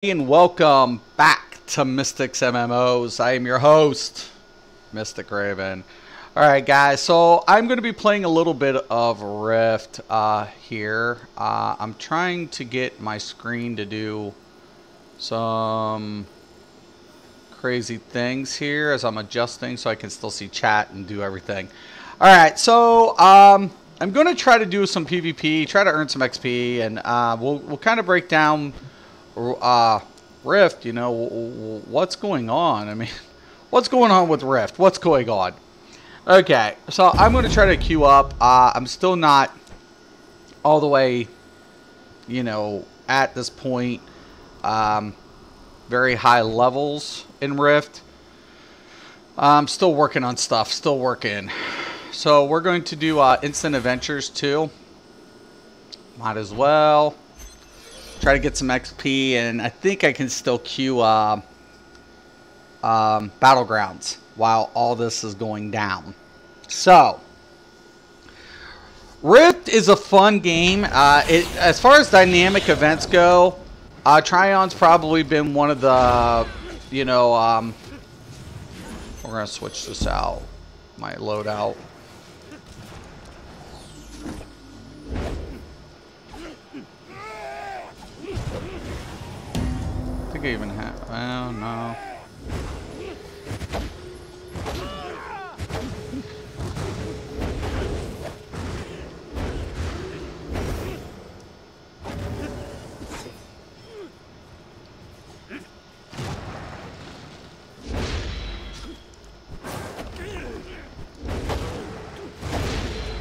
And welcome back to Mystics MMOs. I am your host, Mystic Raven. Alright guys, so I'm going to be playing a little bit of Rift here. I'm trying to get my screen to do some crazy things here as I'm adjusting so I can still see chat and do everything. Alright, so I'm going to try to do some PvP, try to earn some XP, and we'll kind of break down Rift, you know, what's going on? I mean, what's going on with Rift? What's going on? Okay, so I'm going to try to queue up. I'm still not all the way, you know, at this point, very high levels in Rift. I'm still working on stuff, still working. So we're going to do instant adventures too. Might as well. Try to get some XP, and I think I can still queue Battlegrounds while all this is going down. So, Rift is a fun game. As far as dynamic events go, Tryon's probably been one of the, you know, we're going to switch this out, my loadout. I think I even have, well, no.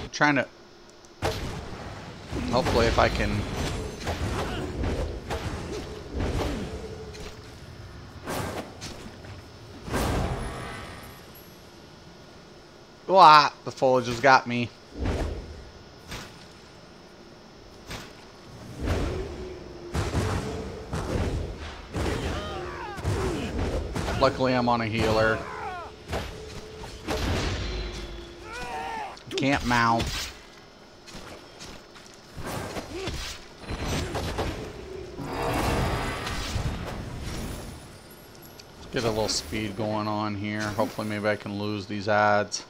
I'm trying to, hopefully if I can. Wah, the foliage has got me. Luckily, I'm on a healer. Can't mount. Let's get a little speed going on here. Hopefully, maybe I can lose these ads.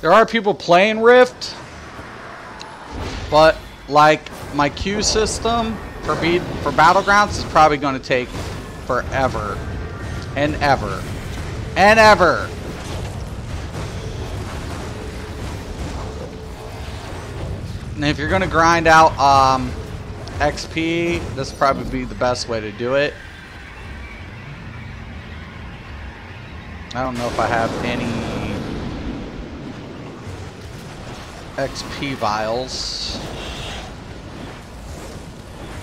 There are people playing Rift, but like my queue system for Battlegrounds is probably going to take forever and ever and ever. And if you're going to grind out XP, this will probably be the best way to do it. I don't know if I have any XP vials.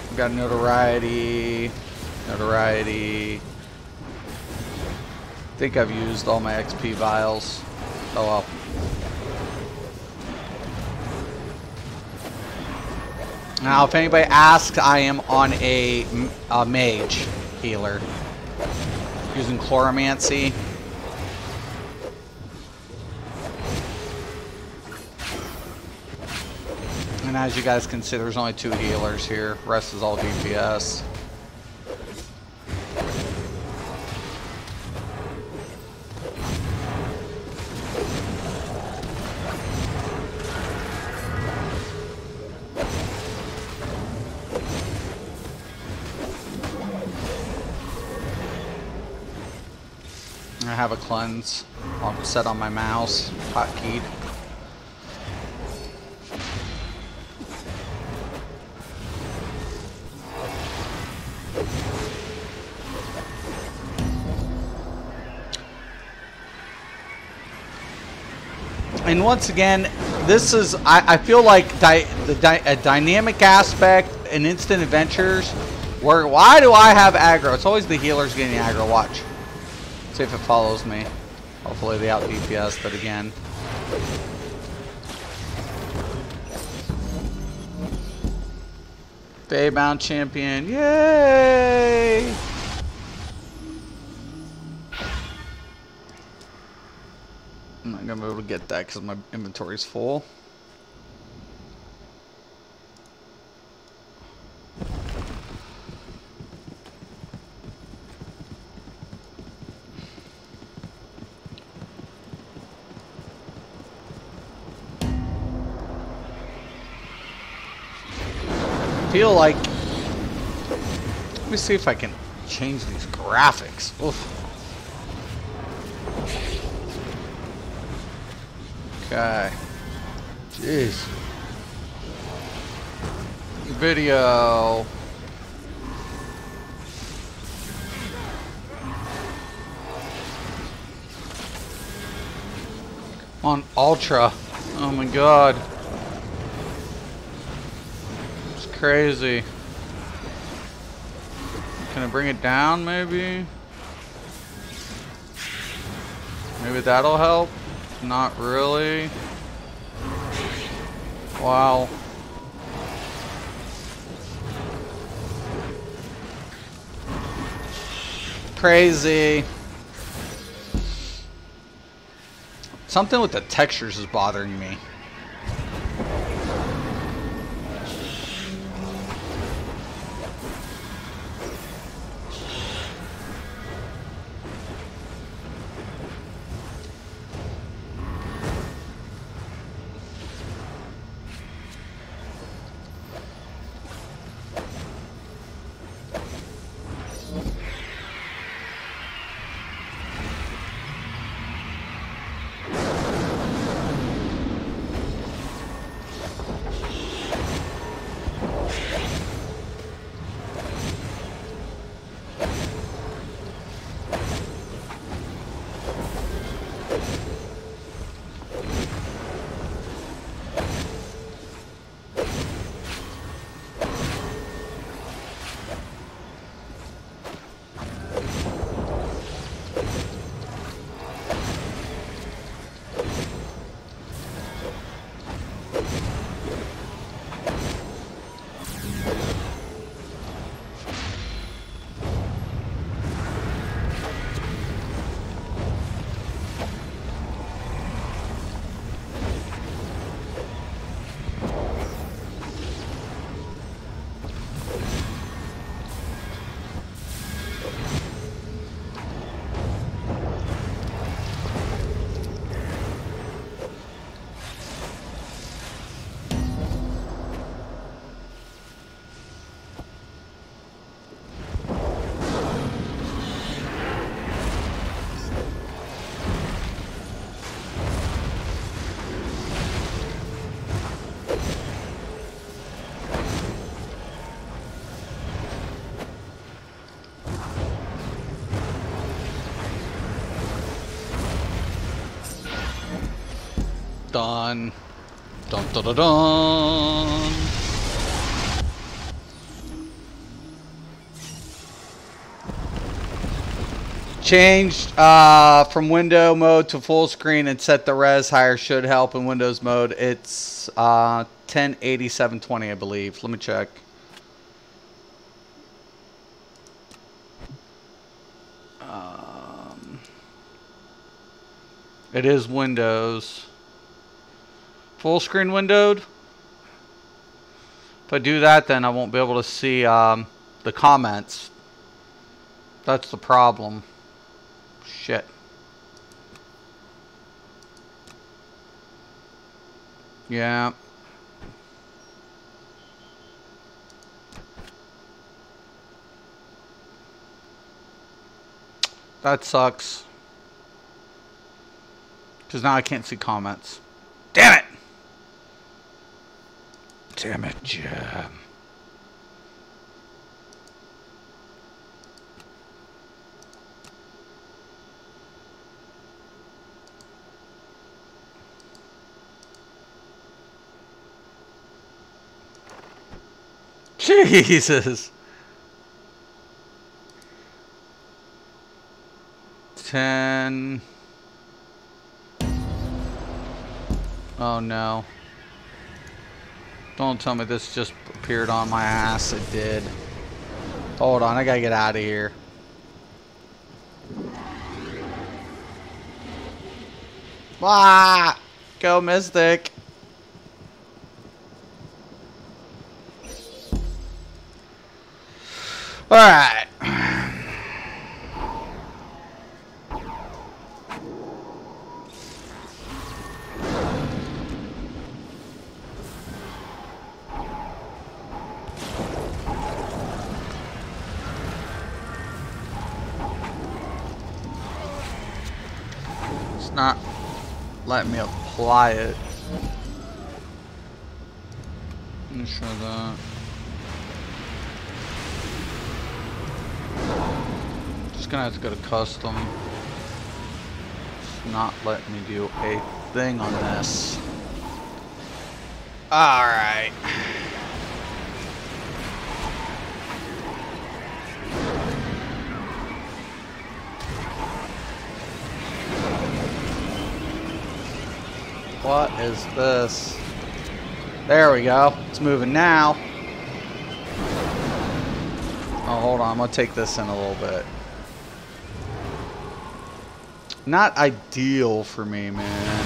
We've got notoriety. I think I've used all my XP vials. Oh well. Now, if anybody asks, I am on a mage healer using Chloromancy. And as you guys can see, there's only 2 healers here. The rest is all DPS. I have a cleanse set on my mouse, hotkeyed. And once again, this is, I feel like a dynamic aspect in instant adventures where, why do I have aggro? It's always the healers getting aggro. Watch. See if it follows me. Hopefully they out DPS'd it again. Feybound champion. Yay! I'm not gonna be able to get that because my inventory's full. Feel like, let me see if I can change these graphics. Oof. Okay. Jeez. Video. On Ultra. Oh my god. Crazy. Can I bring it down maybe? Maybe that'll help? Not really. Wow. Crazy. Something with the textures is bothering me. Done. Dun dun dun dun. Changed from window mode to full screen and set the res higher should help in Windows mode. It's 1080 720, I believe. Let me check. It is Windows. Full screen windowed. If I do that, then I won't be able to see the comments. That's the problem. Shit. Yeah. That sucks. Because now I can't see comments. Damn it! Damn it, Jim. Jesus. 10. Oh no. Don't tell me this just appeared on my ass. It did. Hold on, I gotta get out of here. Ah! Go Mystic. Alright. It's not letting me apply it. Let me show that. Just gonna have to go to custom. It's not letting me do a thing on this. Alright. What is this? There we go. It's moving now. Oh, hold on. I'm going to take this in a little bit. Not ideal for me, man.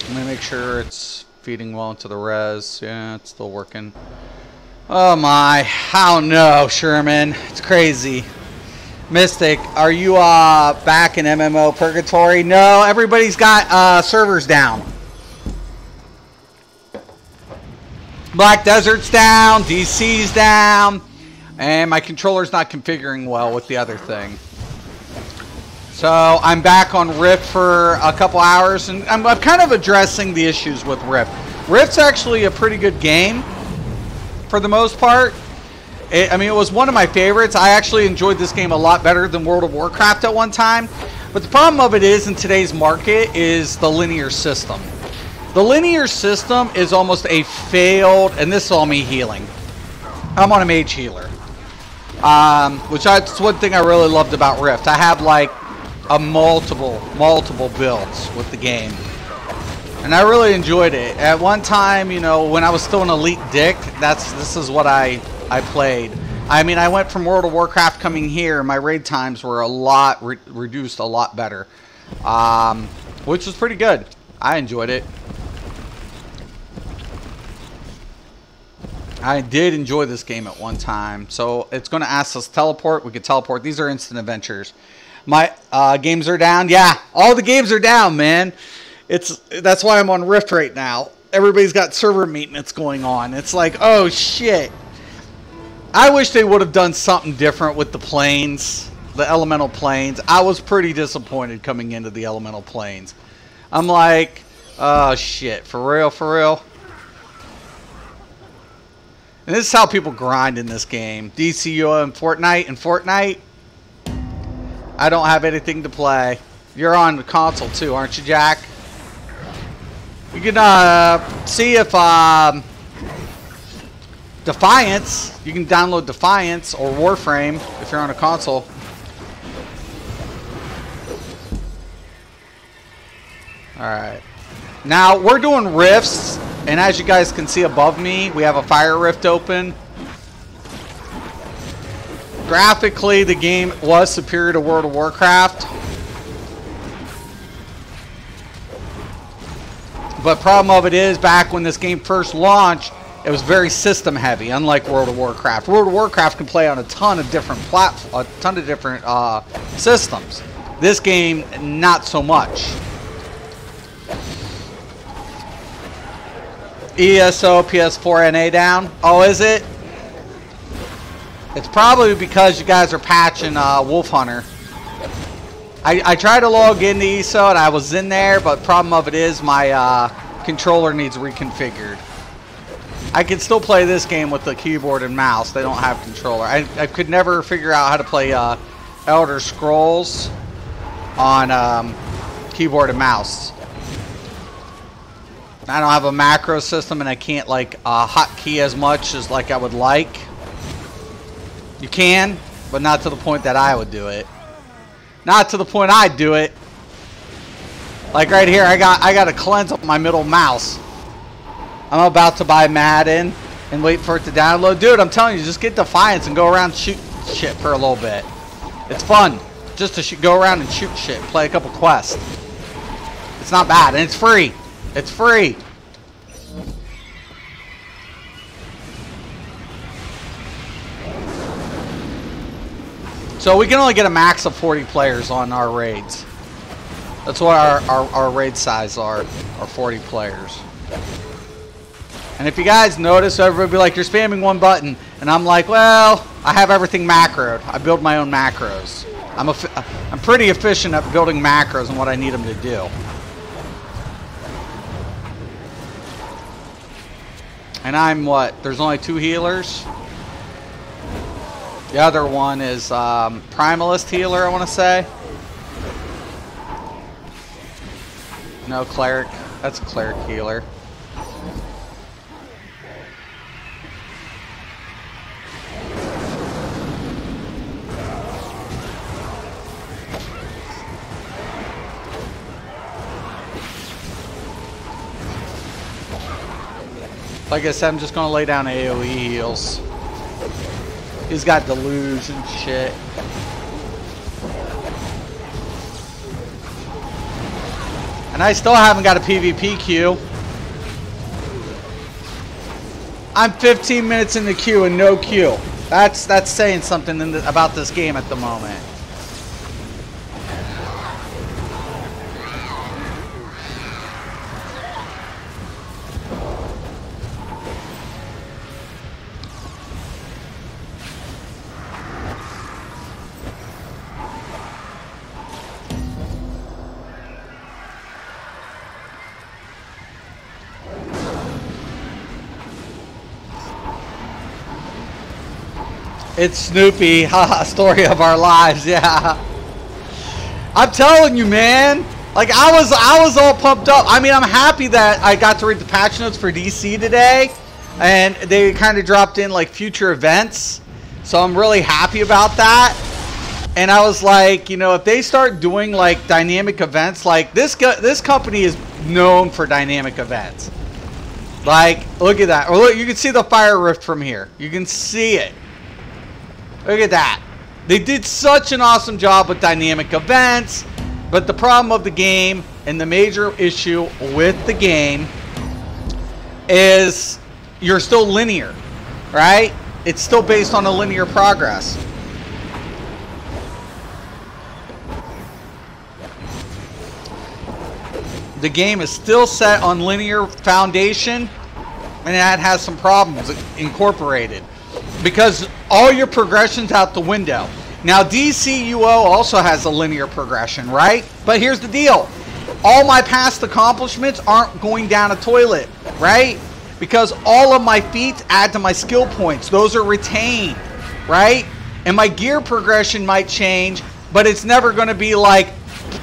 Let me make sure it's feeding well into the res. Yeah, it's still working. Oh my, I don't know, Sherman. It's crazy. Mystic, are you back in MMO purgatory? No, everybody's got servers down. Black Desert's down, DC's down, and my controller's not configuring well with the other thing. So I'm back on Rift for a couple hours, and I'm kind of addressing the issues with Rift. Rift's actually a pretty good game. For the most part, I mean, it was one of my favorites. I actually enjoyed this game a lot better than World of Warcraft at one time. But the problem of it is, in today's market, is the linear system. The linear system is almost a failed, and this is all me healing. I'm on a mage healer, which that's one thing I really loved about Rift. I have like a multiple builds with the game. And I really enjoyed it. At one time, you know, when I was still an elite dick, this is what I played. I mean, I went from World of Warcraft coming here. My raid times were a lot reduced, a lot better, which was pretty good. I enjoyed it. I did enjoy this game at one time. So it's going to ask us to teleport. We could teleport. These are instant adventures. My games are down. Yeah, all the games are down, man. That's why I'm on Rift right now. Everybody's got server maintenance going on. It's like, oh shit. I wish they would have done something different with the planes, the elemental planes. I was pretty disappointed coming into the elemental planes. I'm like, oh shit, for real, for real. And this is how people grind in this game. DCU and Fortnite. I don't have anything to play. You're on the console too, aren't you, Jack? You can see if Defiance, you can download Defiance or Warframe if you're on a console. Alright. Now, we're doing rifts, and as you guys can see above me, we have a fire rift open. Graphically, the game was superior to World of Warcraft. But problem of it is, back when this game first launched, it was very system heavy, unlike World of Warcraft. World of Warcraft can play on a ton of different systems. This game, not so much. ESO PS4 NA down. Oh, is it? It's probably because you guys are patching Wolf Hunter. I tried to log into ESO and I was in there, but problem of it is my controller needs reconfigured. I can still play this game with the keyboard and mouse. They don't have controller. I could never figure out how to play Elder Scrolls on keyboard and mouse. I don't have a macro system and I can't like hotkey as much as like I would like. You can, but not to the point that I would do it. Not to the point I'd do it. Like right here, I got to cleanse up my middle mouse. I'm about to buy Madden and wait for it to download. Dude, I'm telling you, just get Defiance and go around and shoot shit for a little bit. It's fun. Just to go around and shoot shit. Play a couple quests. It's not bad. And it's free. It's free. So we can only get a max of 40 players on our raids. That's what our raid size are 40 players. And if you guys notice, everybody be like, you're spamming one button. And I'm like, well, I have everything macroed. I build my own macros. I'm pretty efficient at building macros and what I need them to do. And I'm what? There's only 2 healers. The other one is Primalist healer, I want to say. No, cleric. That's a cleric healer. Like I said, I'm just going to lay down AoE heals. He's got deluge and shit. And I still haven't got a PvP queue. I'm 15 minutes in the queue and no queue. That's saying something about this game at the moment. It's Snoopy, haha, story of our lives, yeah. I'm telling you, man. Like I was all pumped up. I mean, I'm happy that I got to read the patch notes for DC today, and they kind of dropped in like future events. So I'm really happy about that. And I was like, you know, if they start doing like dynamic events, like this company is known for dynamic events. Like, look at that. Or look, you can see the fire rift from here. You can see it. Look at that. They did such an awesome job with dynamic events, but the problem of the game and the major issue with the game is you're still linear, right? It's still based on a linear progress. The game is still set on linear foundation, and that has some problems incorporated. Because all your progression's out the window. Now DCUO also has a linear progression, right? But here's the deal. All my past accomplishments aren't going down a toilet, right? Because all of my feats add to my skill points. Those are retained, right? And my gear progression might change, but it's never going to be like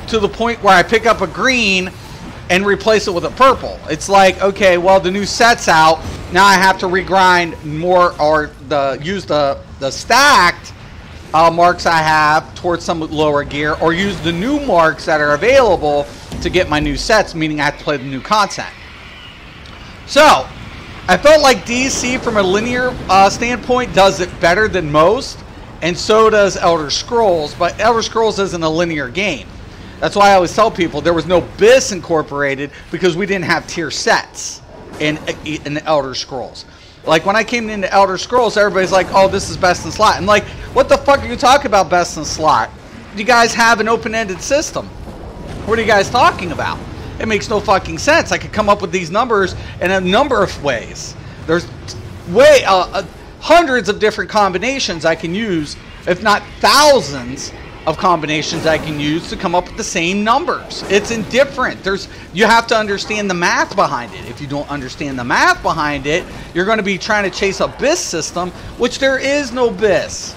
to the point where I pick up a green and replace it with a purple. It's like, okay, well, the new set's out. Now I have to regrind more or use the stacked marks I have towards some lower gear, or use the new marks that are available to get my new sets, meaning I have to play the new content. So, I felt like DC from a linear standpoint does it better than most, and so does Elder Scrolls, but Elder Scrolls isn't a linear game. That's why I always tell people there was no BIS incorporated because we didn't have tier sets in the Elder Scrolls. Like when I came into Elder Scrolls, everybody's like, oh, this is best in slot. And like, what the fuck are you talking about best in slot? You guys have an open-ended system. What are you guys talking about? It makes no fucking sense. I could come up with these numbers in a number of ways. There's hundreds of different combinations I can use, if not thousands of combinations I can use to come up with the same numbers. It's indifferent. You have to understand the math behind it. If you don't understand the math behind it, you're going to be trying to chase a BIS system, which there is no BIS.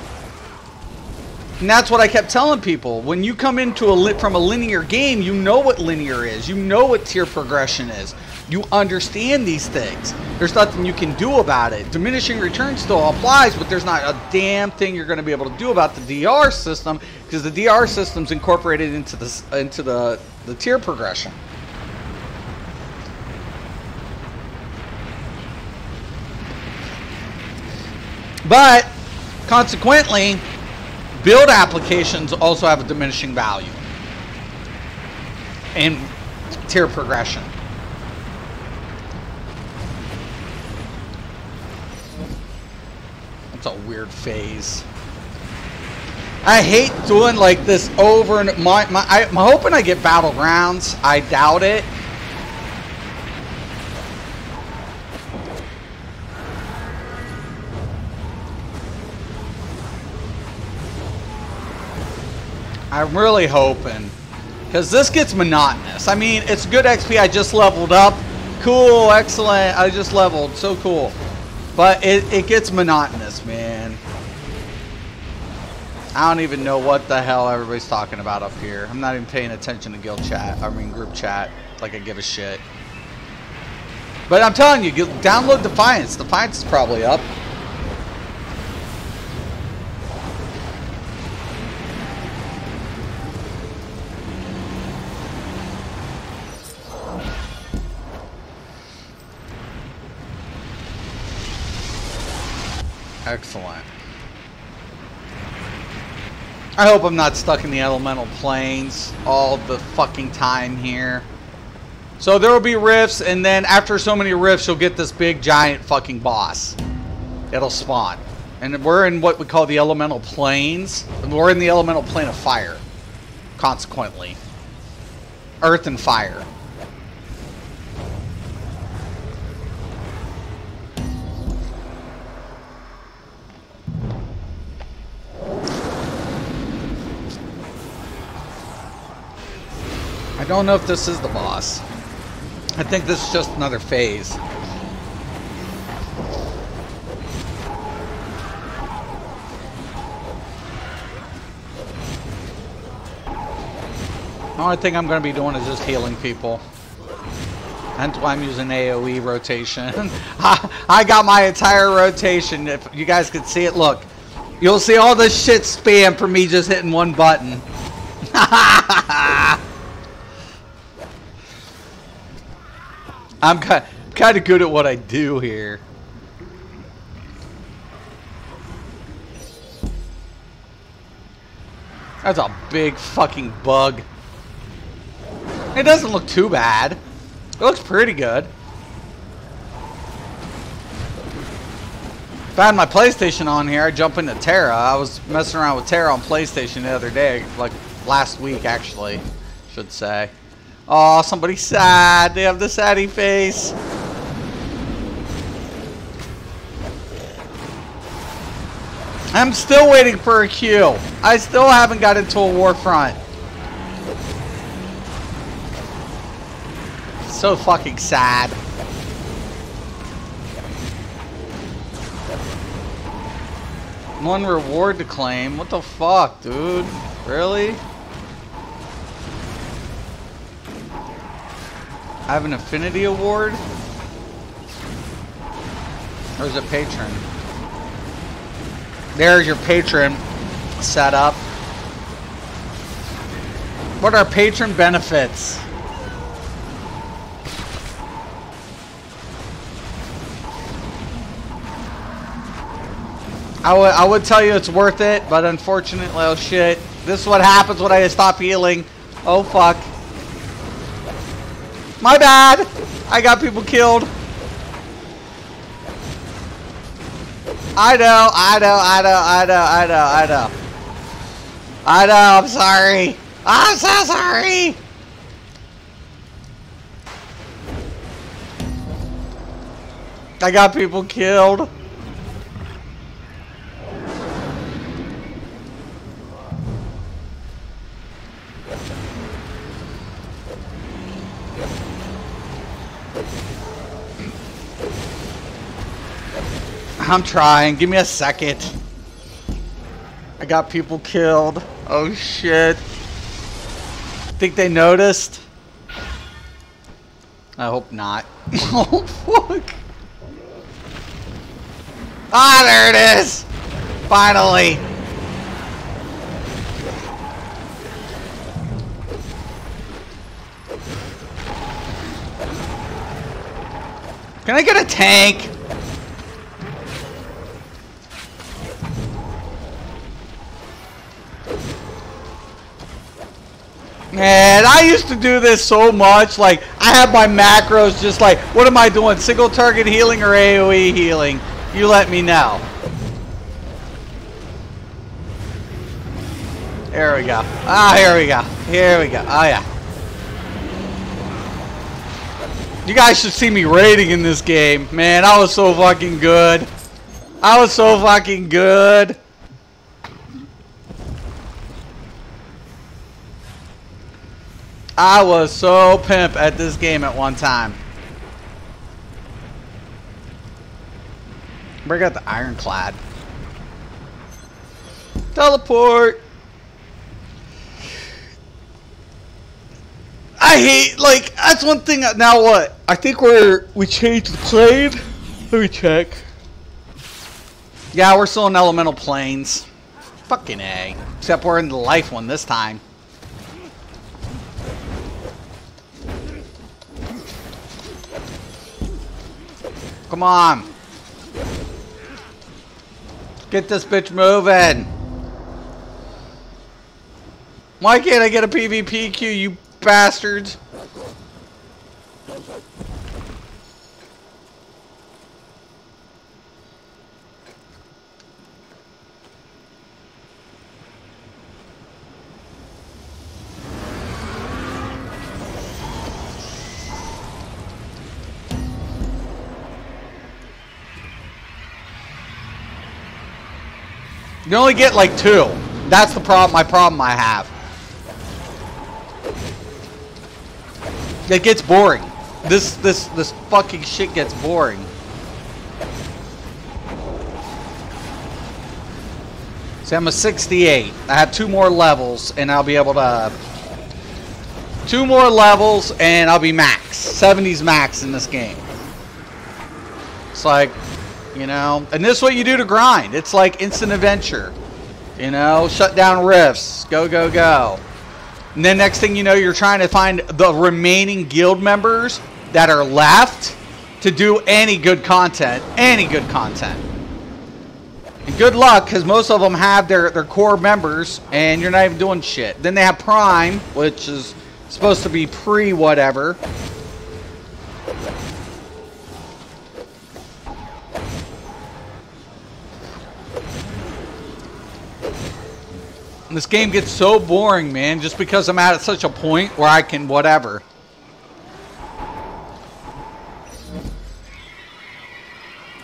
And that's what I kept telling people. When you come into from a linear game, you know what linear is. You know what tier progression is. You understand these things. There's nothing you can do about it. Diminishing return still applies, but there's not a damn thing you're going to be able to do about the DR system, because the DR system's incorporated into the tier progression. But consequently, build applications also have a diminishing value in tier progression. That's a weird phase. I hate doing like this over and I'm hoping I get Battlegrounds. I doubt it. I'm really hoping, because this gets monotonous. I mean, it's good XP. I just leveled up. Cool, excellent. I just leveled. So cool. But it gets monotonous, man. I don't even know what the hell everybody's talking about up here. I'm not even paying attention to guild chat. I mean, group chat. Like I give a shit. But I'm telling you, download Defiance. Defiance is probably up. Excellent. I hope I'm not stuck in the elemental planes all the fucking time here. So there will be rifts, and then after so many rifts, you'll get this big giant fucking boss. It'll spawn. And we're in what we call the elemental planes. We're in the elemental plane of fire, consequently. Earth and fire. I don't know if this is the boss. I think this is just another phase. The only thing I'm going to be doing is just healing people. That's why I'm using AoE rotation. I got my entire rotation. If you guys could see it, look. You'll see all this shit spam for me just hitting one button. I'm kind of good at what I do here. That's a big fucking bug. It doesn't look too bad. It looks pretty good. If I had my PlayStation on here, I'd jump into Terra. I was messing around with Terra on PlayStation the other day, like last week actually, should say. Oh, somebody's sad. They have the saddie face. I'm still waiting for a queue. I still haven't got into a Warfront. So fucking sad. One reward to claim. What the fuck, dude? Really? I have an affinity award? Or is it patron? There's your patron setup. What are patron benefits? I would tell you it's worth it, but unfortunately, oh shit. This is what happens when I stop healing. Oh fuck. My bad! I got people killed. I know, I'm sorry. I'm so sorry! I got people killed. I'm trying. Give me a second. I got people killed. Oh shit. Think they noticed? I hope not. Oh, fuck. Ah, there it is! Finally! Can I get a tank? Man, I used to do this so much. Like, I have my macros just like, what am I doing? Single target healing or AoE healing? You let me know. There we go. Ah, here we go. Here we go. Oh, yeah. You guys should see me raiding in this game. Man, I was so fucking good. I was so fucking good. I was so pimp at this game at one time. Bring out the ironclad. Teleport. I hate, like, that's one thing. Now what? I think we changed the plane. Let me check. Yeah, we're still in elemental planes. Fucking A. Except we're in the life one this time. Come on. Get this bitch moving. Why can't I get a PvP queue, you bastards? You only get like 2. That's the problem. My problem I have. It gets boring. This fucking shit gets boring. See, I'm a 68. I have 2 more levels, and I'll be able to. 2 more levels, and I'll be max. 70's max in this game. It's like. You know, and this is what you do to grind. It's like instant adventure. You know, shut down rifts. Go, go, go. And then next thing you know, you're trying to find the remaining guild members that are left to do any good content. Any good content. And good luck, because most of them have their core members, and you're not even doing shit. Then they have Prime, which is supposed to be pre-whatever. This game gets so boring, man, just because I'm at such a point where I can whatever.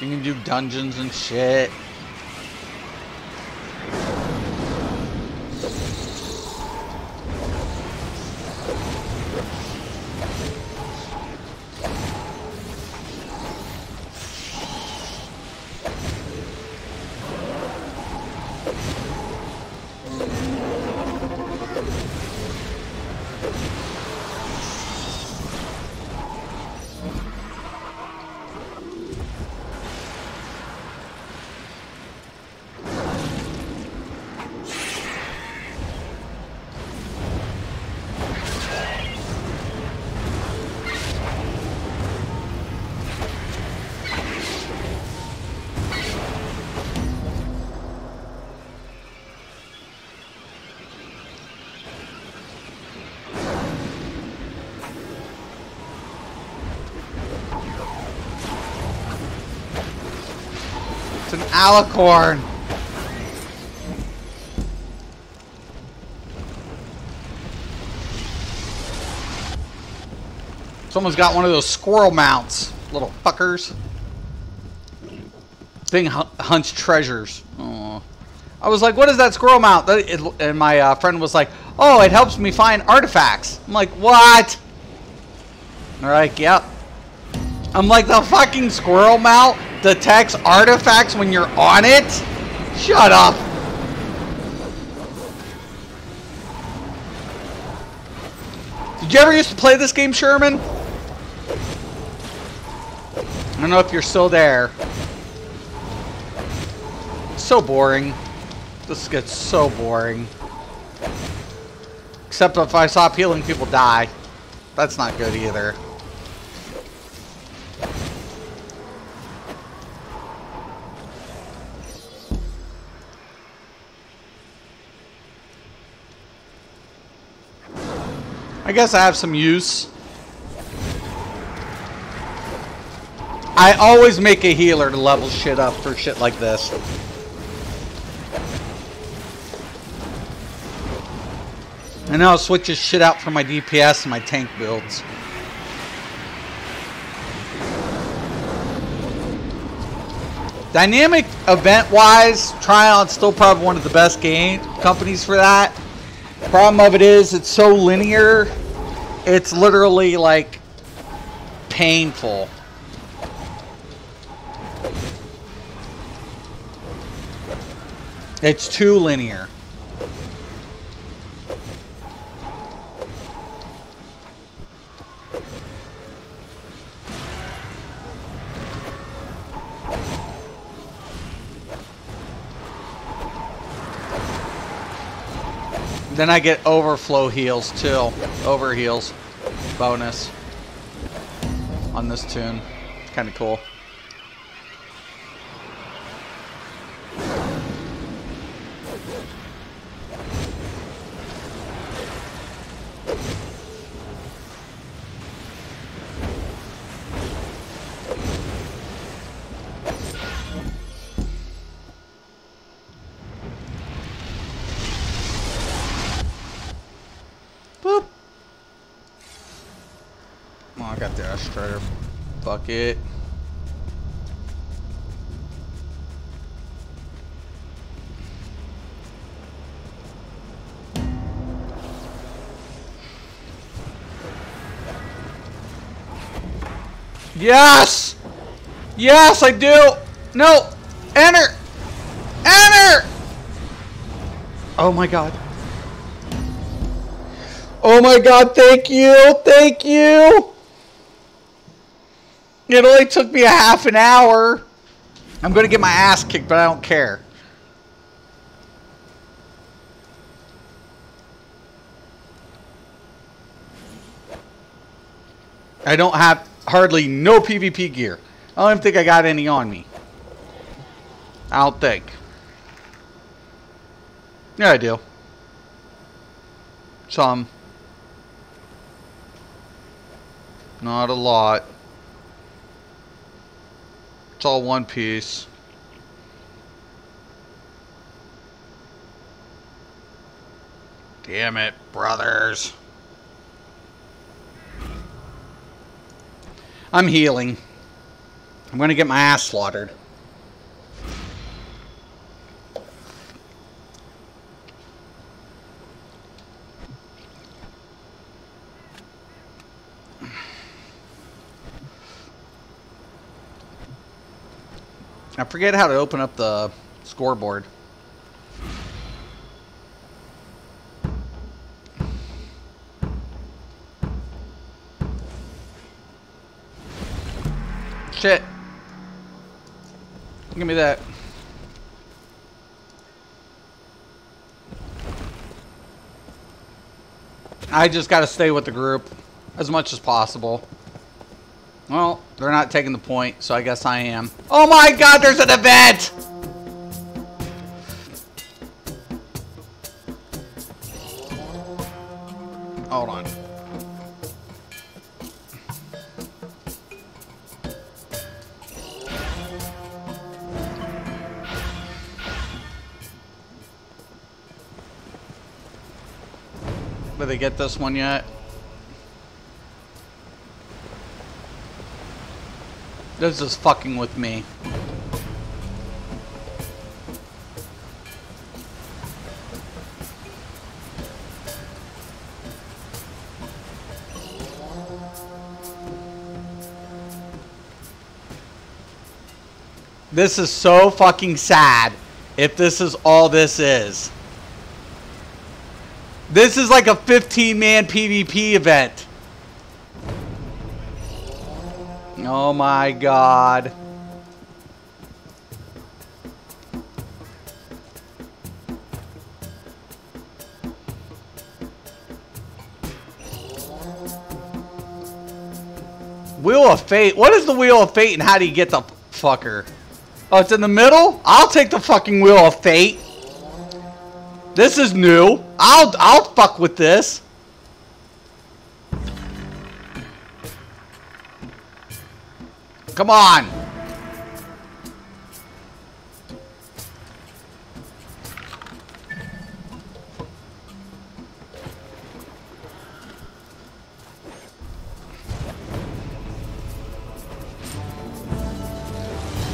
You can do dungeons and shit. It's an alicorn. Someone's got one of those squirrel mounts, little fuckers. Thing hunts treasures. Oh. I was like, what is that squirrel mount? And my friend was like, oh, it helps me find artifacts. I'm like, what? They're like, yep. I'm like, the fucking squirrel mount detects artifacts when you're on it? Shut up. Did you ever used to play this game, Sherman? I don't know if you're still there. So boring. This gets so boring. Except if I stop healing, people die. That's not good either. I guess I have some use. I always make a healer to level shit up for shit like this. And now I'll switch this shit out for my DPS and my tank builds. Dynamic event-wise, Trion's still probably one of the best game companies for that. Problem of it is, it's so linear, it's literally like painful. It's too linear. Then I get overflow heals too. Over heals. Bonus. On this tune. Kind of cool. Boop. Oh, I got the Astrator. Fuck it. Yes! Yes, I do! No! Enter! Enter! Oh my god. Oh my god, thank you! Thank you! It only took me a half an hour. I'm gonna get my ass kicked, but I don't care. I don't have hardly no PvP gear. I don't even think I got any on me. I don't think. Yeah, I do. Some. Not a lot. It's all one piece. Damn it, brothers. I'm healing. I'm gonna get my ass slaughtered. I forget how to open up the scoreboard. Shit. Give me that. I just gotta stay with the group as much as possible. Well, they're not taking the point, so I guess I am. Oh my god, there's an event! Hold on. Did they get this one yet? This is fucking with me. This is so fucking sad if this is all this is. This is like a 15-man PvP event. Oh my god. Wheel of Fate. What is the Wheel of Fate and how do you get the fucker? Oh, it's in the middle? I'll take the fucking Wheel of Fate. This is new. I'll fuck with this. Come on.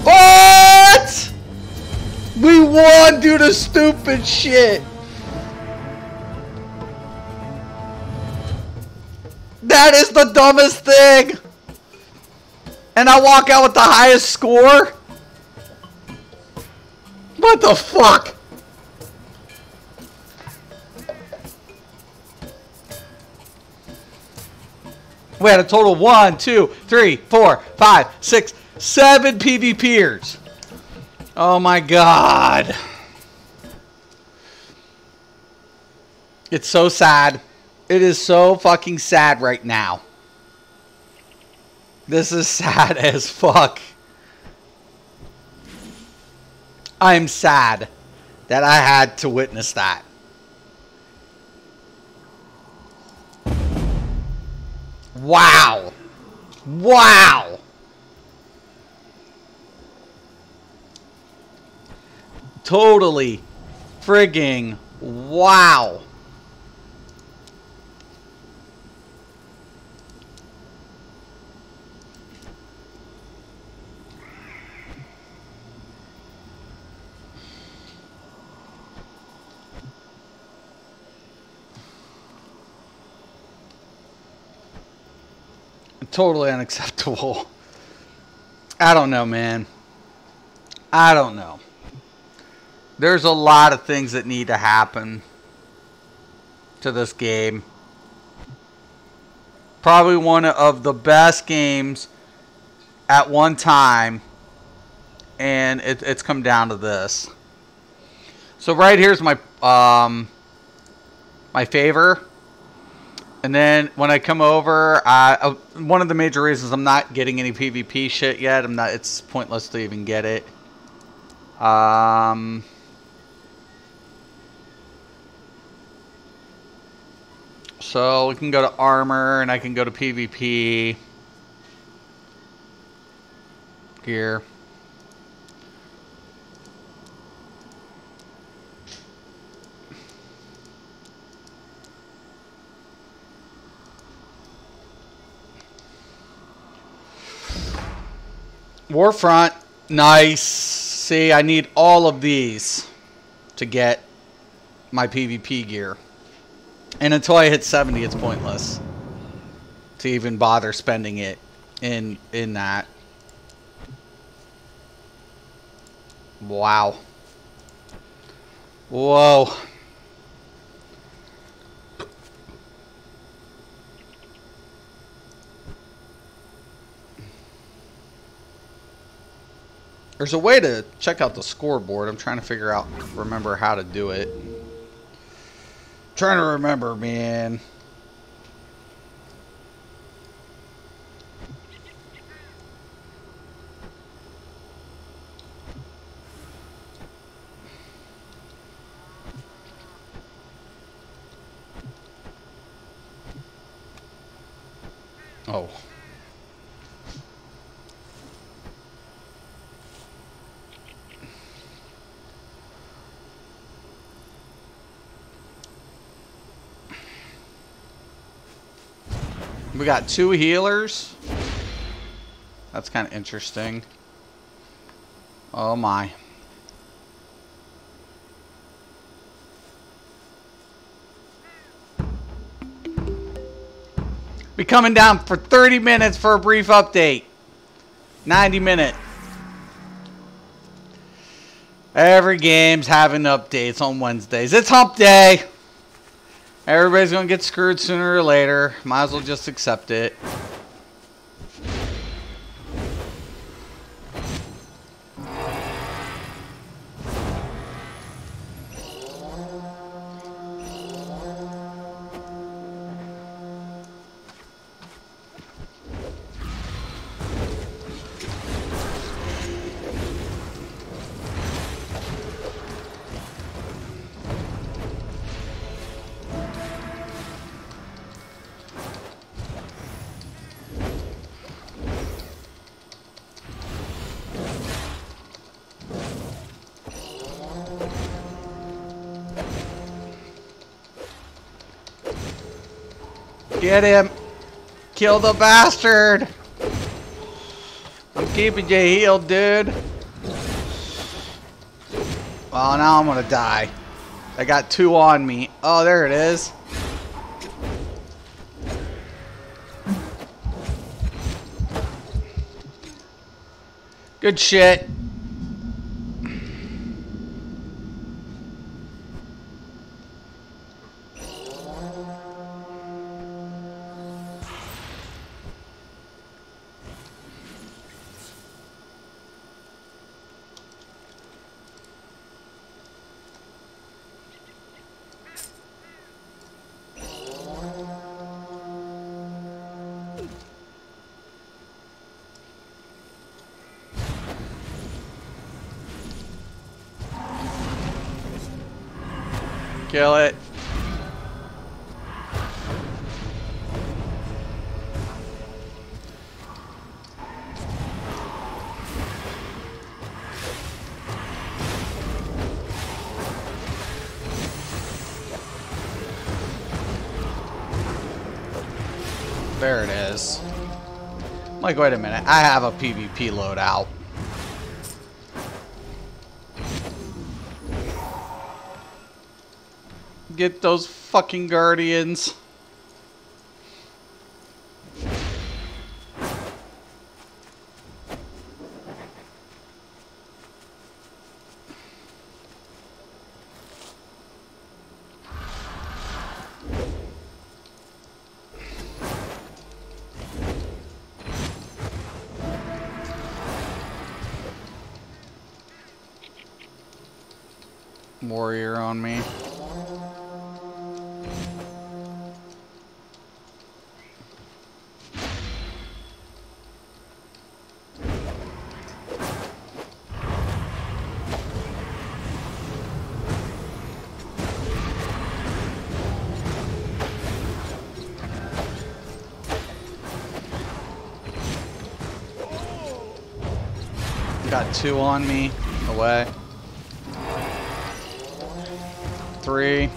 What? We won due to stupid shit. That is the dumbest thing. And I walk out with the highest score? What the fuck? We had a total of 1, 2, 3, 4, 5, 6, 7 PvPers. Oh my god. It's so sad. It is so fucking sad right now. This is sad as fuck. I'm sad that I had to witness that. Wow. Wow. Totally frigging wow. Totally unacceptable. I don't know, man. I don't know. There's a lot of things that need to happen to this game. Probably one of the best games at one time, and it's come down to this. So right here's my my favor. And then when I come over, one of the major reasons I'm not getting any PvP shit yet, it's pointless to even get it. So we can go to armor and I can go to PvP gear. Warfront, nice. See, I need all of these to get my PvP gear. And until I hit 70, it's pointless to even bother spending it in that. Wow. Whoa. There's a way to check out the scoreboard. I'm trying to remember how to do it. Trying to remember, man. Oh. We got 2 healers. That's kind of interesting. Oh my. Be coming down for 30 minutes for a brief update. 90 minute. Every game's having updates on Wednesdays. It's hump day. Everybody's going to get screwed sooner or later. Might as well just accept it. Get him. Kill the bastard. I'm keeping you healed, dude. Well, now I'm gonna die. I got 2 on me. Oh, there it is. Good shit. Kill it. There it is. I'm like, wait a minute. I have a PvP loadout. Get those fucking guardians. Warrior on me. Got 2 on me. Away. 3.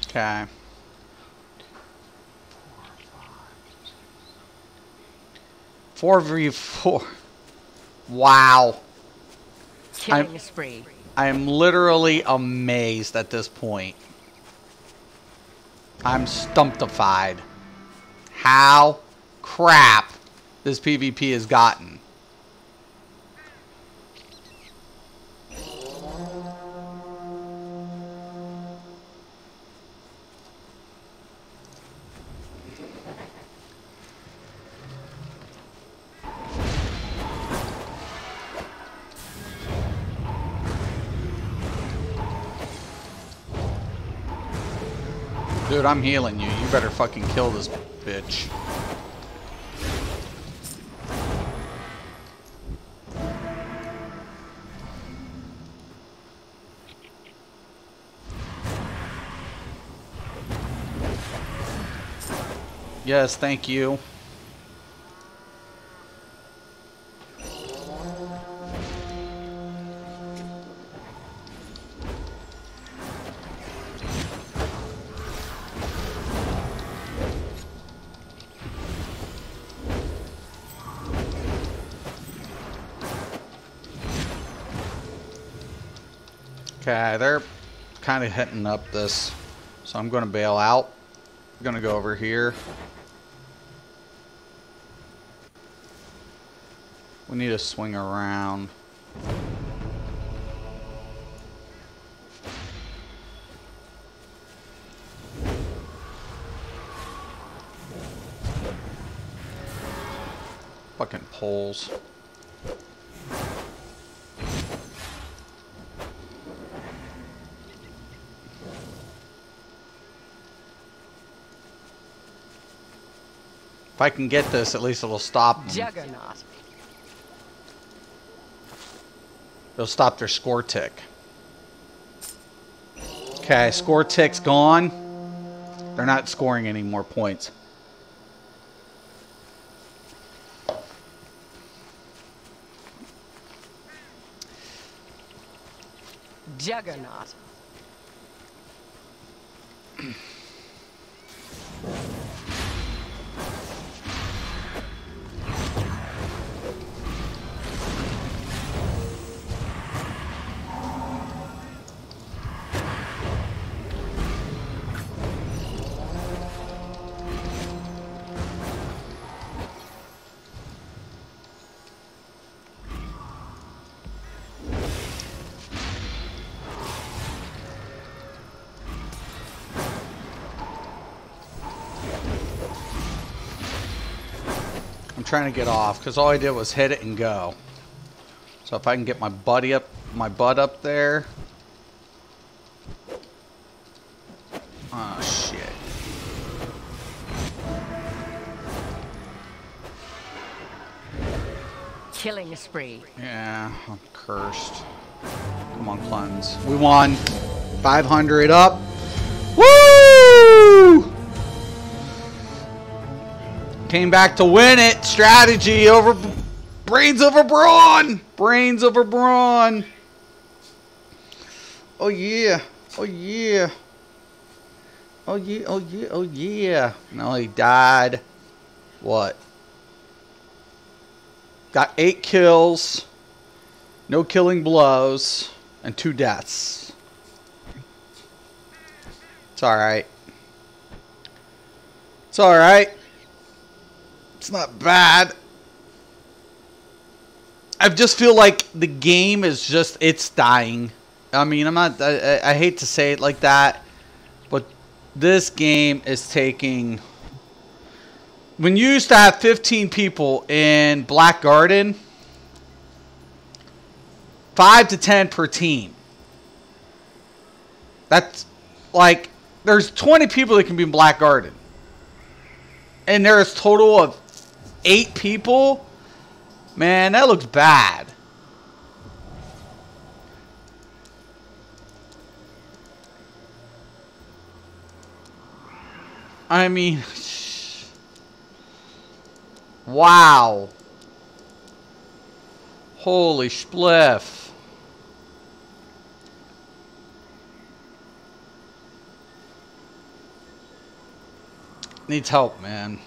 Okay. 4v4. Wow. Killing spree. I am literally amazed at this point. I'm stumptified. How crap this PvP has gotten. Dude, I'm healing you. You better fucking kill this bitch. Yes, thank you. Okay, they're kind of hitting up this, so I'm going to bail out. I'm going to go over here. We need to swing around. Fucking poles. If I can get this, at least it'll stop them. Juggernaut. It'll stop their score tick. Okay, score tick's gone. They're not scoring any more points. Juggernaut. I'm trying to get off because all I did was hit it and go. So if I can get my butt up there. Oh shit. Killing spree. Yeah, I'm cursed. Come on, cleanse. We won. 500 up. Woo! Came back to win it. Strategy over brains over brawn. Brains over brawn. Oh yeah. Oh yeah. Oh yeah. Oh yeah. Oh yeah. No, he died. What? Got 8 kills. No killing blows. And 2 deaths. It's alright. It's alright. It's not bad. I just feel like the game is just, it's dying. I mean, I hate to say it like that, but this game is taking, when you used to have 15 people in Black Garden, 5 to 10 per team. That's like, there's 20 people that can be in Black Garden. And there's a total of 8 people. Man, that looks bad. I mean, wow. Holy spliff. Needs help, man.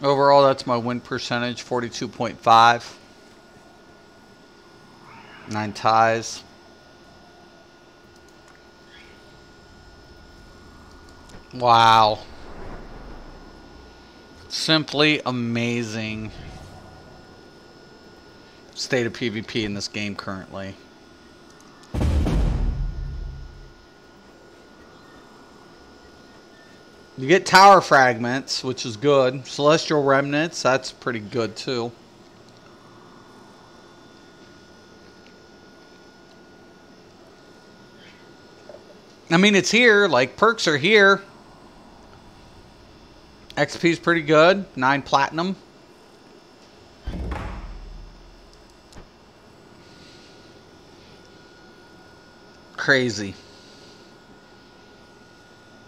Overall, that's my win percentage, 42.5. 9 ties. Wow. Simply amazing state of PvP in this game currently. You get tower fragments, which is good. Celestial remnants, that's pretty good too. I mean, it's here. Like, perks are here. XP is pretty good. 9 platinum. Crazy.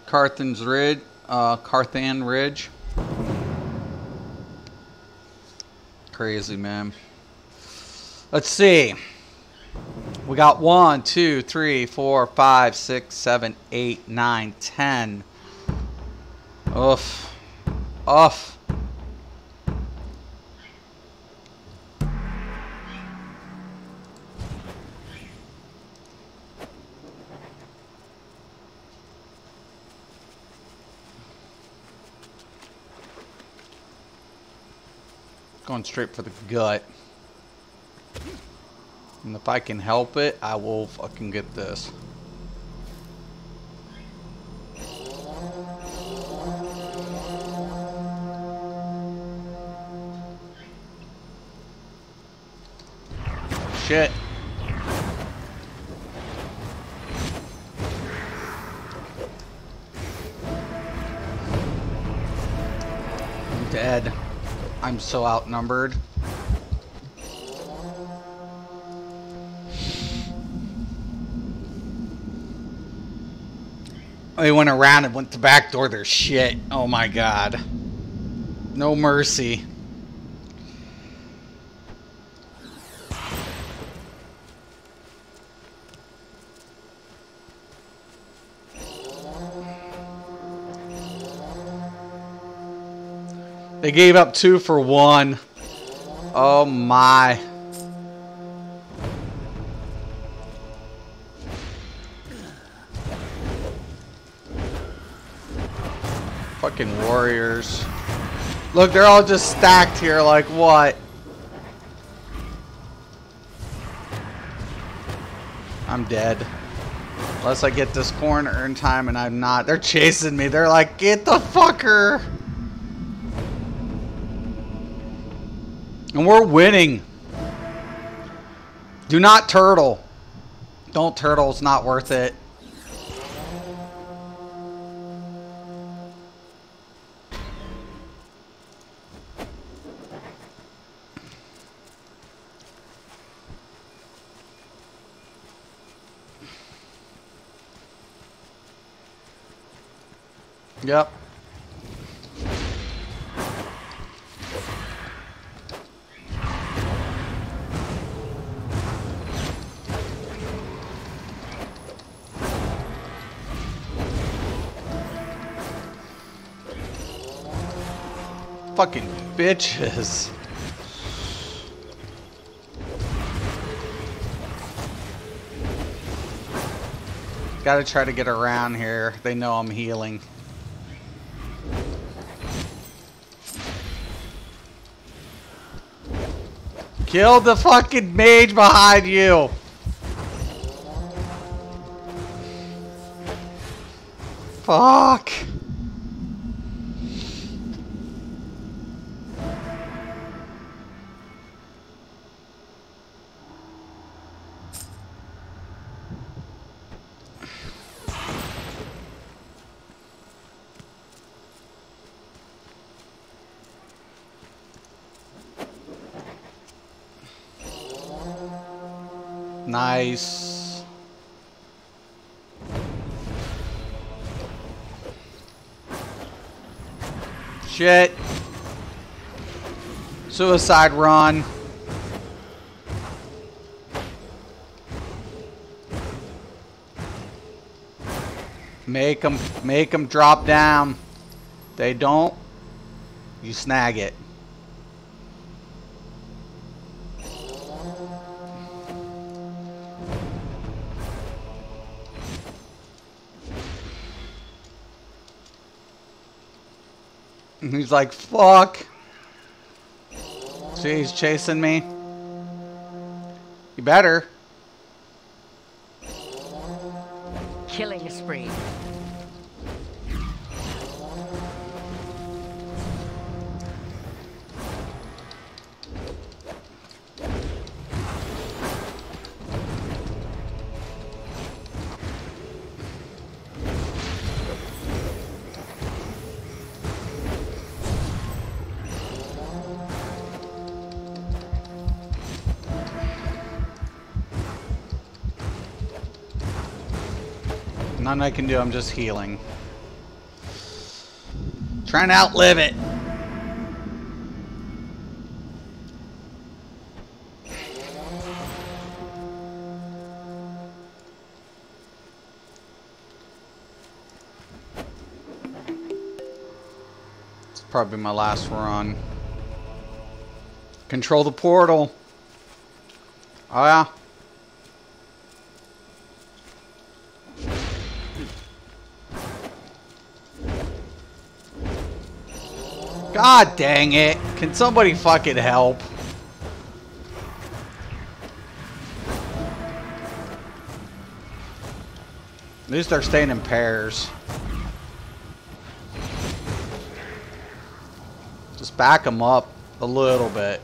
Carthan's Ridge. Carthan Ridge. Crazy, man. Let's see. We got 1, 2, 3, 4, 5, 6, 7, 8, 9, 10. Oof. Oof. Going straight for the gut. And if I can help it, I will fucking get this. Shit. I'm dead. I'm so outnumbered. They went around and went to backdoor their shit. Oh my god. No mercy. They gave up 2 for 1. Oh my. Fucking warriors. Look, they're all just stacked here like what? I'm dead. Unless I get this corner in time and I'm not. They're chasing me. They're like, get the fucker. And we're winning. Do not turtle. Don't turtle. It's not worth it. Yep. Fucking bitches. Gotta try to get around here. They know I'm healing. Kill the fucking mage behind you. Fuck. Nice. Shit. Suicide run. Make them drop down. They don't, you snag it. And he's like, fuck. See, he's chasing me. You better. Killing spree. Nothing I can do, I'm just healing. Trying to outlive it. It's probably my last run. Control the portal. Oh yeah. God dang it. Can somebody fucking help? At least they're staying in pairs. Just back them up a little bit.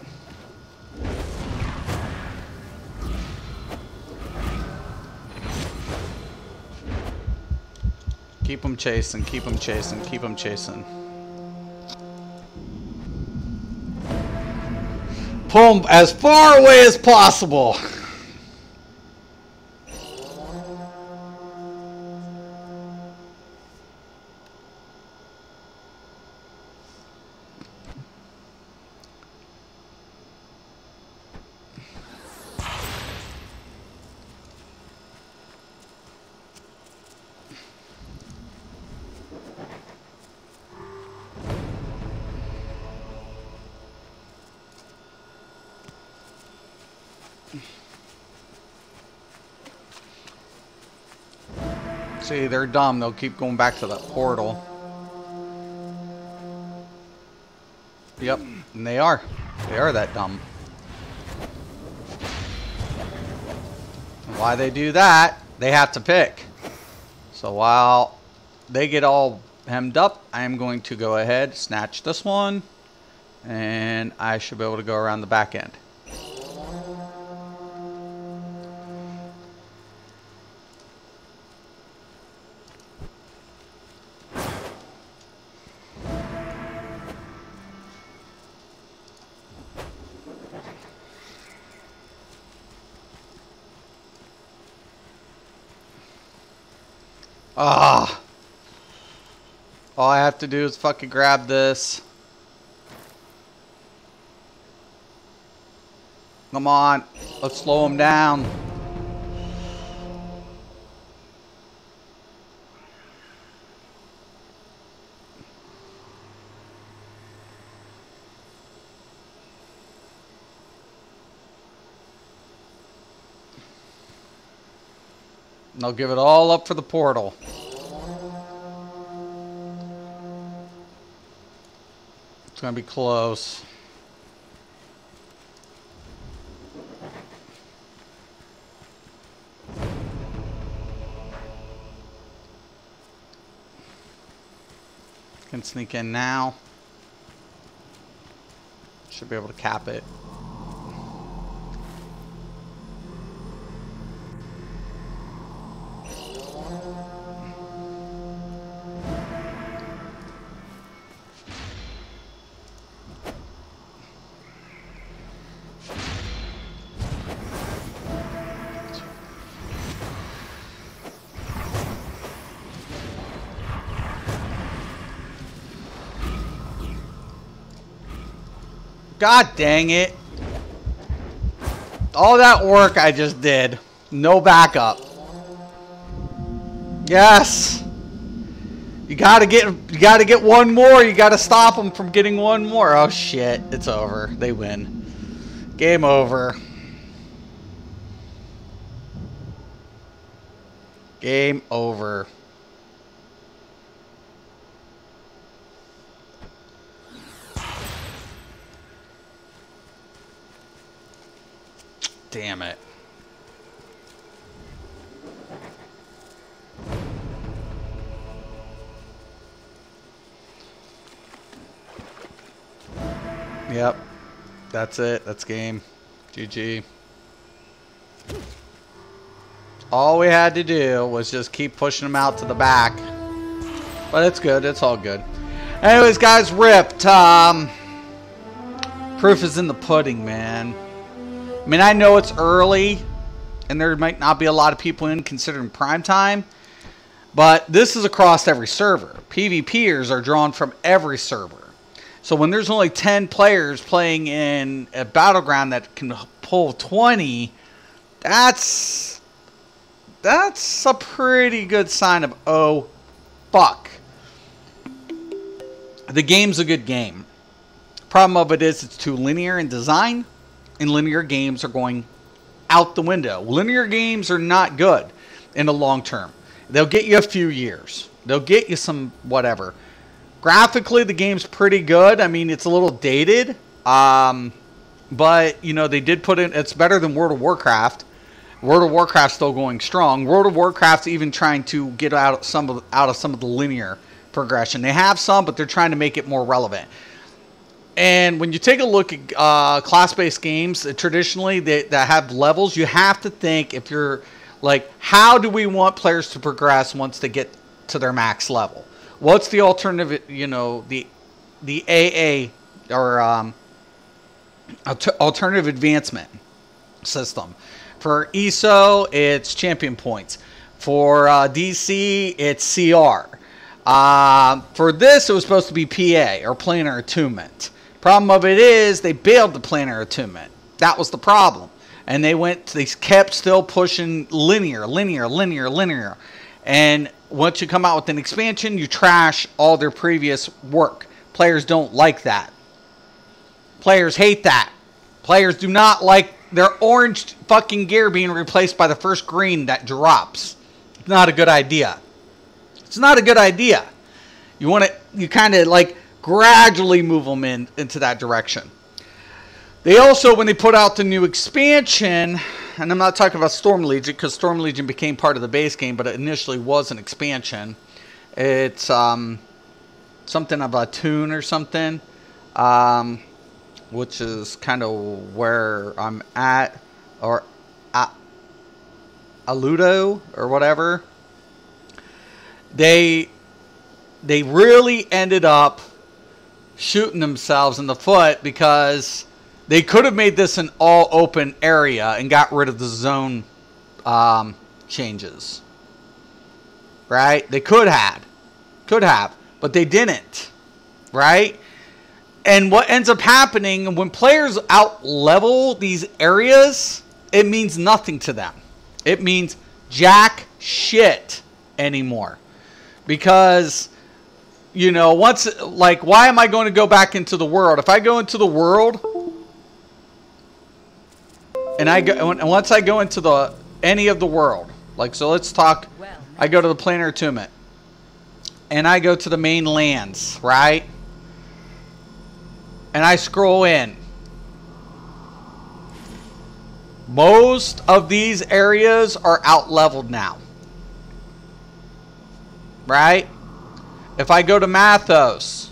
Keep them chasing, keep them chasing, keep them chasing. Pull them as far away as possible. See, they're dumb. They'll keep going back to that portal. Yep, and they are. They are that dumb. And why they do that, they have to pick. So while they get all hemmed up, I'm going to go ahead, snatch this one, and I should be able to go around the back end. Ah. All I have to do is fucking grab this. Come on. Let's slow him down. And I'll give it all up for the portal. It's going to be close. Can sneak in now. Should be able to cap it. God dang it. All that work I just did. No backup. Yes. You gotta get one more. You gotta stop them from getting one more. Oh shit. It's over. They win. Game over. Game over. Damn it. Yep. That's it. That's game. GG. All we had to do was just keep pushing them out to the back. But it's good. It's all good. Anyways, guys, ripped. Proof is in the pudding, man. I mean, I know it's early, and there might not be a lot of people in considering prime time, but this is across every server. PvPers are drawn from every server. So when there's only 10 players playing in a battleground that can pull 20, that's a pretty good sign of, oh, fuck. The game's a good game. Problem of it is it's too linear in design. And linear games are going out the window. Linear games are not good in the long term. They'll get you a few years. They'll get you some whatever. Graphically, the game's pretty good. I mean, it's a little dated. But, you know, they did put in... It's better than World of Warcraft. World of Warcraft's still going strong. World of Warcraft's even trying to get out of some of the linear progression. They have some, but they're trying to make it more relevant. And when you take a look at class-based games, traditionally that have levels, you have to think if you're like, how do we want players to progress once they get to their max level? What's the alternative? You know, the AA or alternative advancement system. For ESO, it's champion points. For DC, it's CR. For this, it was supposed to be PA or planar attunement. Problem of it is they bailed the planar attunement. That was the problem. And they kept still pushing linear. And once you come out with an expansion, you trash all their previous work. Players don't like that. Players hate that. Players do not like their orange fucking gear being replaced by the first green that drops. It's not a good idea. It's not a good idea. You want to, you kind of like gradually move them into that direction. They also, when they put out the new expansion, and I'm not talking about Storm Legion because Storm Legion became part of the base game, but it initially was an expansion. It's something about Toon or something, which is kind of where I'm at, or Aludo or whatever. They really ended up shooting themselves in the foot because they could have made this an all open area and got rid of the zone changes. Right? They could have, but they didn't. Right? And what ends up happening when players out level these areas, it means nothing to them. It means jack shit anymore. Because, you know, once, like, why am I going to go back into the world? If I go into the world, and once I go into any of the world, like, so let's talk, I go to the Planar Attunement, and I go to the main lands, right? And I scroll in. Most of these areas are out leveled now. Right? If I go to Mathos,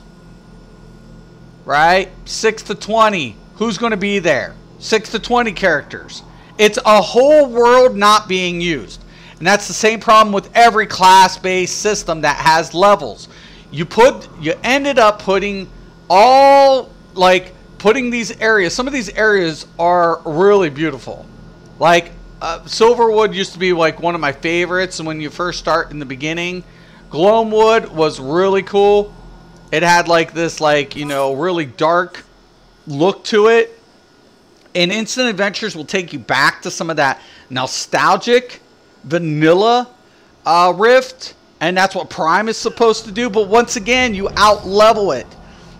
right? 6 to 20. Who's going to be there? 6 to 20 characters. It's a whole world not being used. And that's the same problem with every class-based system that has levels. You ended up putting putting these areas. Some of these areas are really beautiful. Like Silverwood used to be like one of my favorites, and when you first start in the beginning, Gloamwood was really cool. It had like this, like, you know, really dark look to it. And Instant Adventures will take you back to some of that nostalgic vanilla Rift. And that's what Prime is supposed to do. But once again, you out-level it.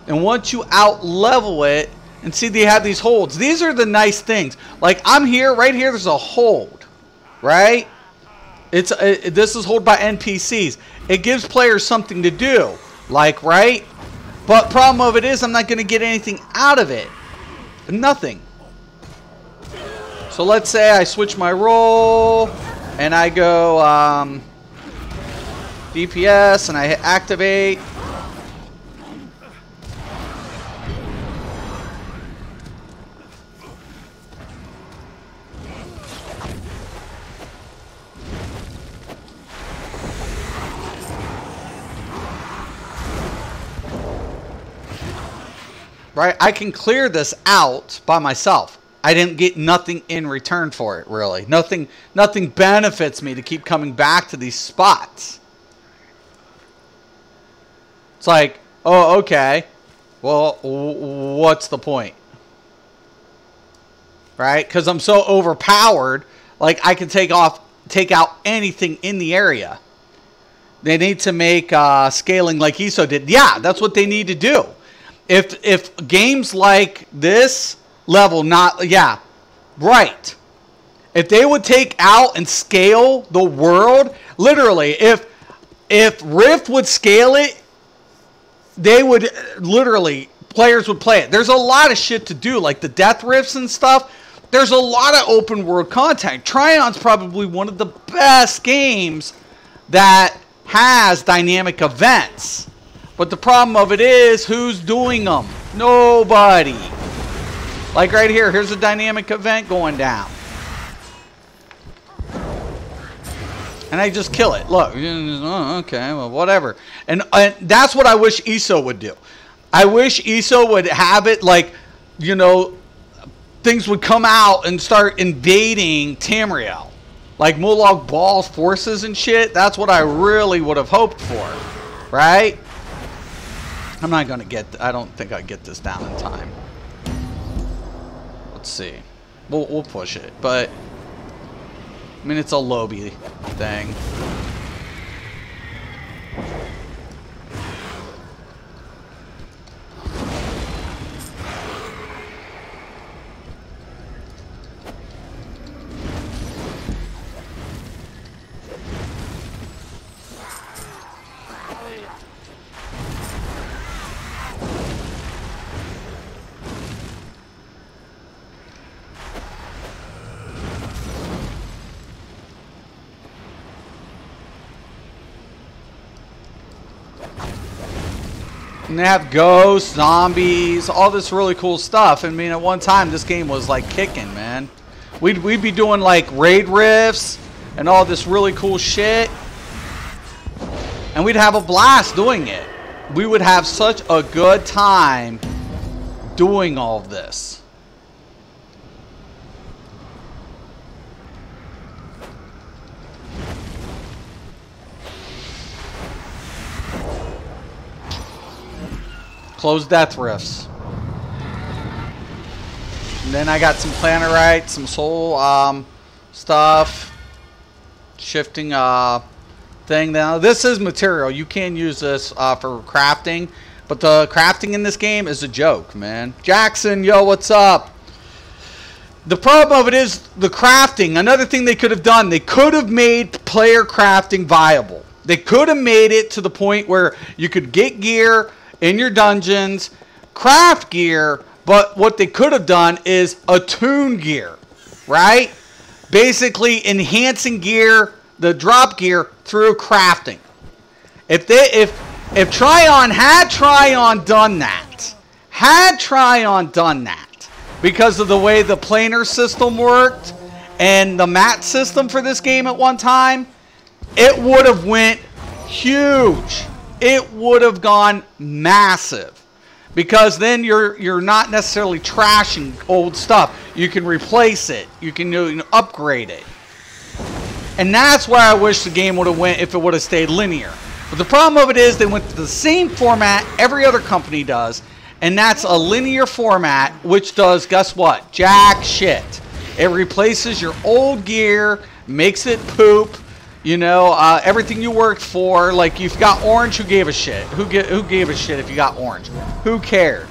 And once you out-level it, and see they have these holds. These are the nice things. Like, I'm here, right here, there's a hold. Right? This is hold by NPCs. It gives players something to do. Like, right? But problem of it is I'm not going to get anything out of it. Nothing. So let's say I switch my role and I go DPS and I hit activate. Right? I can clear this out by myself. I didn't get nothing in return for it, really. Nothing benefits me to keep coming back to these spots. It's like, oh, okay. Well, what's the point? Right? Because I'm so overpowered, like I can take out anything in the area. They need to make scaling like ESO did. Yeah, that's what they need to do. If games like this level yeah, right. If they would take out and scale the world, literally, if Rift would scale it, they would literally, players would play it. There's a lot of shit to do, like the death rifts and stuff. There's a lot of open world content. Trion's probably one of the best games that has dynamic events. But the problem of it is, who's doing them? Nobody. Like right here, here's a dynamic event going down. And I just kill it. Look, oh, okay, well, whatever. And that's what I wish ESO would do. I wish ESO would have it like, you know, things would come out and start invading Tamriel. Like Molag Bal's forces and shit. That's what I really would have hoped for. Right? I'm not going to get... I don't think I get this down in time. Let's see. We'll push it. But, I mean, it's a Lobby thing. And they have ghosts, zombies, all this really cool stuff. I mean, at one time, this game was like kicking, man. We'd be doing like raid rifts and all this really cool shit. And we'd have a blast doing it. We would have such a good time doing all of this. Close death rifts. And then I got some Planarite, some soul stuff. Shifting thing. Now this is material. You can use this for crafting. But the crafting in this game is a joke, man. Jackson, yo, what's up? The problem of it is the crafting. Another thing they could have done. They could have made player crafting viable. They could have made it to the point where you could get gear in your dungeons, craft gear, but what they could have done is attune gear, right? Basically enhancing gear, the drop gear through crafting. If Trion had done that, because of the way the planar system worked and the mat system for this game at one time, it would have went huge. It would have gone massive, because then you're not necessarily trashing old stuff. You can replace it. You can upgrade it. And that's why I wish the game would have went if it would have stayed linear. But the problem of it is they went to the same format every other company does, and that's a linear format, which does, guess what? Jack shit. It replaces your old gear, makes it poop. You know, everything you worked for. Like, you've got orange, who gave a shit? Who gave a shit if you got orange? Who cared?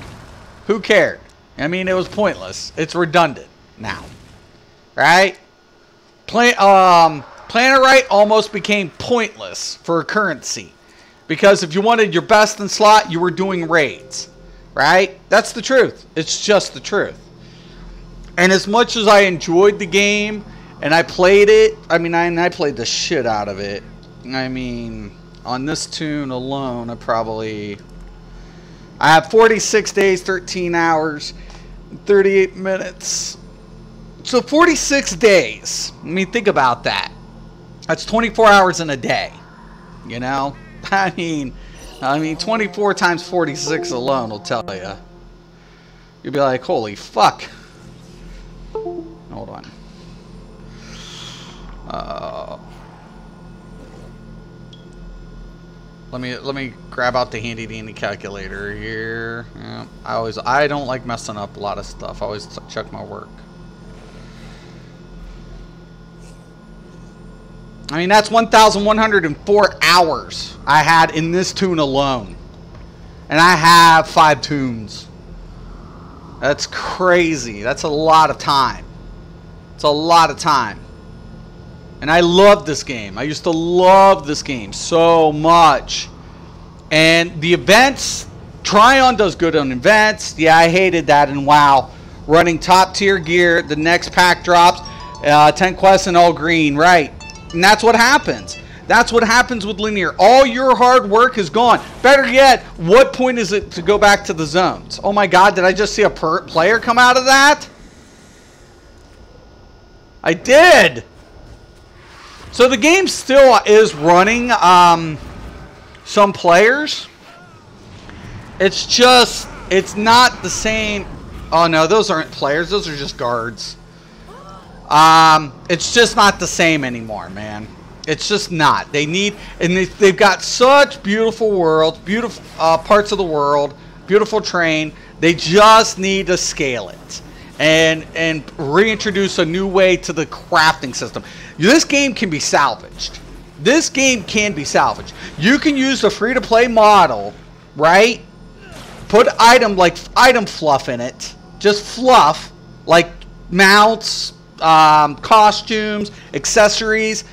Who cared? I mean, it was pointless. It's redundant now. Right? Planarite almost became pointless for a currency. Because if you wanted your best in slot, you were doing raids. Right? That's the truth. It's just the truth. And as much as I enjoyed the game, and I played it, I mean, I played the shit out of it. I mean, on this tune alone, I have 46 days, 13 hours, 38 minutes. So 46 days. I mean, think about that. That's 24 hours in a day. You know? I mean 24 times 46 alone will tell you. You'll be like, holy fuck. Hold on. Let me grab out the handy dandy calculator here. Yeah, I don't like messing up a lot of stuff. I always check my work. I mean, that's 1,104 hours I had in this tune alone, and I have 5 tunes. That's crazy. That's a lot of time. It's a lot of time. And I love this game. I used to love this game so much. And the events, Trion does good on events. Yeah, I hated that in WoW. Running top tier gear, the next pack drops, 10 quests and all green, right? And that's what happens. That's what happens with linear. All your hard work is gone. Better yet, what point is it to go back to the zones? Oh my god, did I just see a player come out of that? I did! So the game still is running some players. It's just, it's not the same. Oh no, those aren't players. Those are just guards. It's just not the same anymore, man. It's just not. They need, and they've got such beautiful worlds, beautiful parts of the world, beautiful terrain. They just need to scale it and reintroduce a new way to the crafting system. This game can be salvaged. This game can be salvaged. You can use the free-to-play model, right? Put item fluff in it. Just fluff, like mounts, costumes, accessories,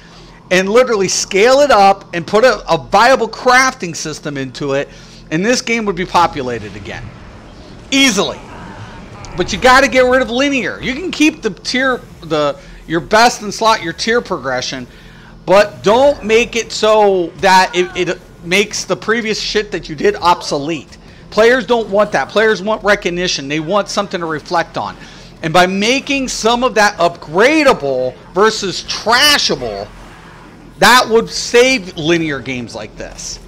and literally scale it up and put a viable crafting system into it, and this game would be populated again. Easily. But you got to get rid of linear. You can keep the tier, your best in slot, your tier progression, but don't make it so that it makes the previous shit that you did obsolete. Players don't want that. Players want recognition. They want something to reflect on. And by making some of that upgradable versus trashable, that would save linear games like this.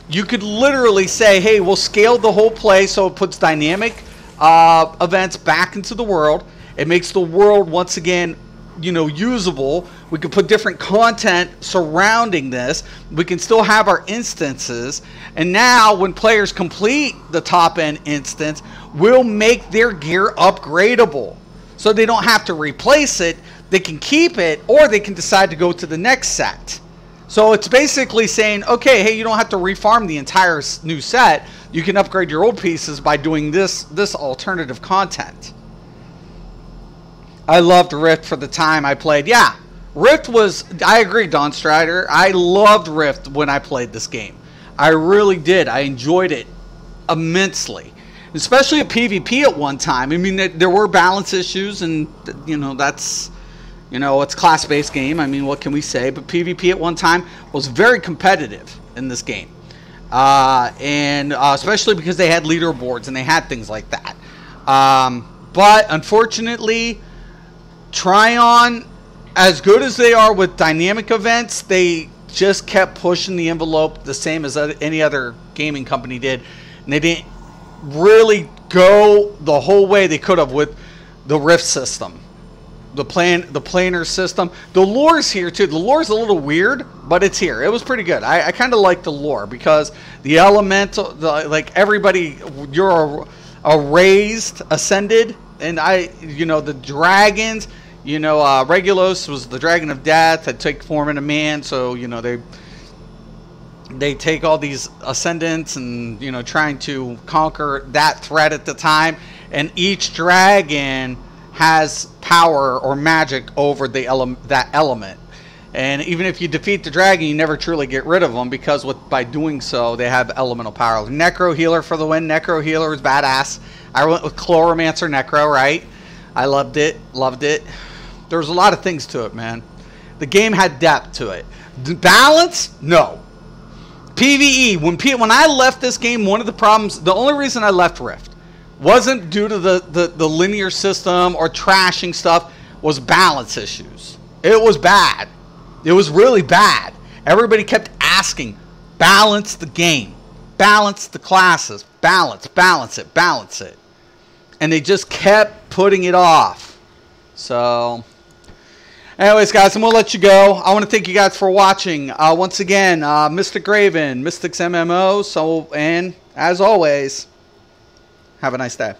You could literally say, hey, we'll scale the whole play so it puts dynamic events back into the world. It makes the world, once again, you know, usable. We can put different content surrounding this. We can still have our instances. And now when players complete the top end instance, we'll make their gear upgradable. So they don't have to replace it. They can keep it, or they can decide to go to the next set. So it's basically saying, okay, hey, you don't have to refarm the entire new set. You can upgrade your old pieces by doing this alternative content. I loved Rift for the time I played. Yeah, Rift was, I agree, Don Strider. I loved Rift when I played this game. I really did. I enjoyed it immensely. Especially at PvP at one time. I mean, there were balance issues, and, you know, that's, you know, it's a class-based game. I mean, what can we say? But PvP at one time was very competitive in this game. Especially because they had leaderboards and they had things like that. But, unfortunately, Tryon, as good as they are with dynamic events, they just kept pushing the envelope the same as any other gaming company did. And they didn't really go the whole way they could have with the Rift system, the planar system. The lore's here too. The lore's a little weird, but it's here. It was pretty good. I kind of like the lore because the elemental, like everybody, you're a raised, ascended, and you know, the dragons. You know, Regulos was the dragon of death that take form in a man. So you know they take all these ascendants and, you know, trying to conquer that threat at the time. And each dragon has power or magic over that element. And even if you defeat the dragon, you never truly get rid of them because by doing so, they have elemental power. Necro Healer for the win. Necro Healer is badass. I went with Chloromancer Necro, right? I loved it. Loved it. There was a lot of things to it, man. The game had depth to it. Balance? No. PvE, when I left this game, one of the problems, the only reason I left Rift wasn't due to the linear system or trashing stuff, was balance issues. It was bad. It was really bad. Everybody kept asking, balance the game, balance the classes, balance it. And they just kept putting it off. So anyways, guys, I'm going to let you go. I want to thank you guys for watching. Once again, Mystic Raven, Mystics MMO. And as always, have a nice day.